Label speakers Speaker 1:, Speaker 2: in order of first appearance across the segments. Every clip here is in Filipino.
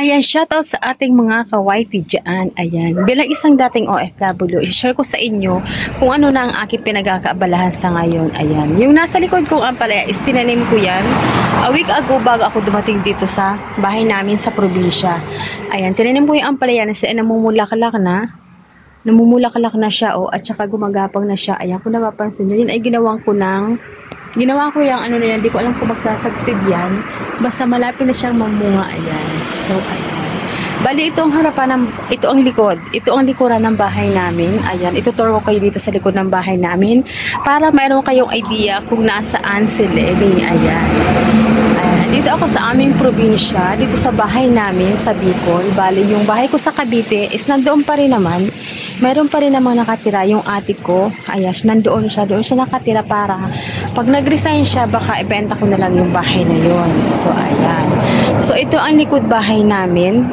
Speaker 1: Ayan, shoutout sa ating mga ka-YT dyan. Ayan, bilang isang dating OFW, i-share ko sa inyo kung ano na ang aking pinagkakaabalahan sa ngayon. Ayan, yung nasa likod kong ampalaya is tinanim ko yan a week ago bago ako dumating dito sa bahay namin sa probinsya. Ayan, tinanim ko yung ampalaya na siya namumulaklak na. Namumulaklak na siya, at saka gumagapang na siya. Ayan, kung napapansin nyo, yun ay ginawa ko yung ano na yan, di ko alam kung magsasagsid yan. Basta malapit na siyang mamunga. Ayan. So, ayan. Bali, ito ang likod. Ito ang likuran ng bahay namin. Ayan, ituturo ko kayo dito sa likod ng bahay namin para mayroon kayong idea kung nasaan si Lenny. Ayan. Ayan. Dito ako sa aming probinsya, dito sa bahay namin sa Bicol. Bali, yung bahay ko sa Cavite is nandoon pa rin naman. Mayroon pa rin namang nakatira yung ate ko. Ayan, doon siya nakatira para pag nag-resign siya, baka ibenta ko na lang yung bahay na yun. So, ayan. So, ito ang likod bahay namin.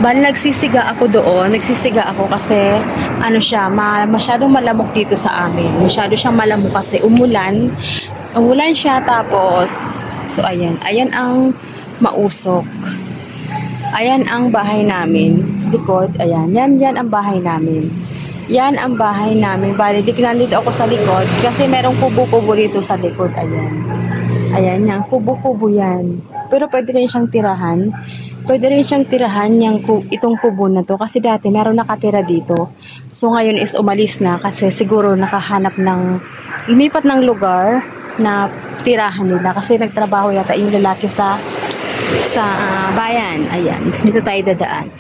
Speaker 1: Bali, nagsisiga ako doon. Nagsisiga ako kasi, masyadong malamok dito sa amin. Masyado siyang malamok kasi umulan. Umulan siya, tapos, so, ayan. Ayan ang mausok. Ayan ang bahay namin. Likod, ayan. Yan ang bahay namin. Yan ang bahay namin. Bali, nandito ako sa likod kasi merong kubo-kubo dito sa likod. Ayan. Ayan yan. Kubo-kubo yan. Pero pwede rin siyang tirahan. Pwede rin siyang tirahan itong kubo na to. Kasi dati meron nakatira dito. So ngayon is umalis na kasi siguro lumipat ng lugar na tirahan nila. Kasi nagtrabaho yata yung lalaki sa bayan. Ayan. Dito tayo dadaan.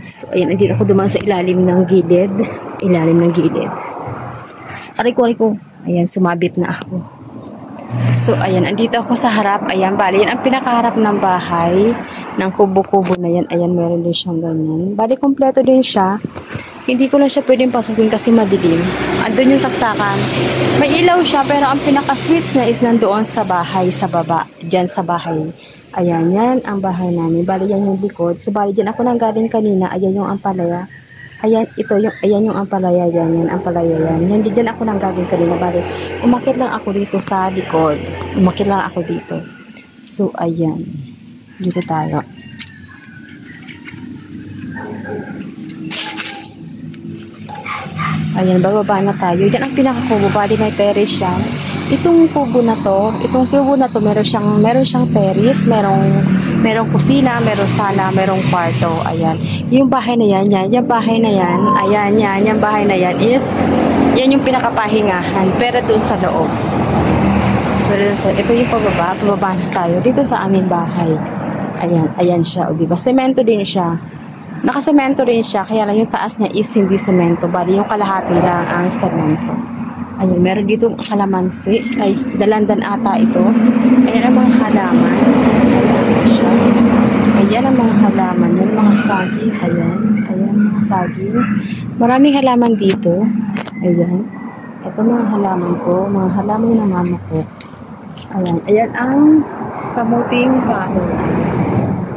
Speaker 1: So, ayan, nandito ako dumaan sa ilalim ng gilid. Aray ko. Ayan, sumabit na ako. So, ayan, andito ako sa harap. Ayan, bali, yan ang pinakaharap ng bahay. Ng kubo-kubo na yan. Ayan, meron din siyang ganyan. Bali, kompleto din siya. Hindi ko lang siya pwedeng pasukin kasi madilim. Andun yung saksakan. May ilaw siya, pero ang pinaka-switch niya is nandoon sa bahay, sa baba. Diyan sa bahay. Ayan, yan ang bahay namin. Bali, yan yung likod. So, bali, dyan ako nang galing kanina. Ayan yung ampalaya. Ayan yung ampalaya. Yan, ampalaya yan. Yan, dyan ako nang galing kanina. Bali, umakit lang ako dito sa likod. So, ayan. Dito tayo. Ayan, bababa na tayo. Yan ang pinakakubo. Bali, may terrace siya. Itong kubo na to, meron siyang terrace, merong kusina, merong sala, merong kwarto. Ayan. Yung bahay na yan, yung bahay na yan is, yan yung pinakapahingahan, pero doon sa loob. Ito yung pababa na tayo, dito sa aming bahay. Ayan siya, o diba? Semento din siya. Nakasemento rin siya, kaya lang yung taas niya is hindi semento, bali yung kalahati lang ang semento. Ayan, meron dito kalamansi. Ay, dalandan ata ito. Ayan ang mga halaman. Ayan siya. Ayan ang mga halaman. Yan, mga saging. Ayan, mga saging. Maraming halaman dito. Ayan. Ito mga halaman ko. Mga halaman ng mama ko. Ayan ang kamuting kahoy.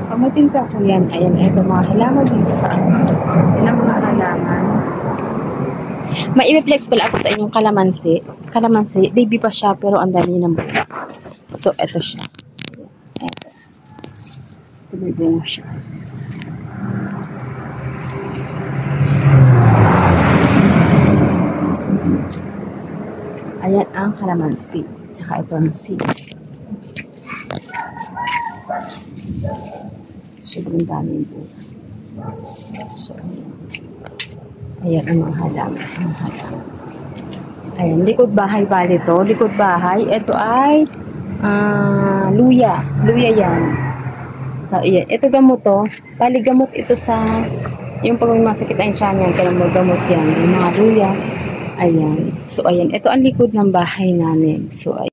Speaker 1: Kamuting kahoy yan. Ayan, ito mga halaman dito sa akin. Ayan ang mga halaman. May i-flex pala ako sa inyong kalamansi. Kalamansi, baby pa siya pero ang dami ng buka. So, eto siya. Eto. Baby mo siya. So, ayan ang kalamansi. Tsaka ito ang sili. Sobrang daming buka. So, ayan ang mga halaman. Ayan, likod bahay bali to. Likod bahay. Ito ay luya. Luya yan. So, ayan. Ito gamot to. Bali gamot ito sa yung pag may masakit ang siya niyan. Kaya gamot yan. Yung mga luya. Ayan. So, ayan. Ito ang likod ng bahay namin. So, ayan.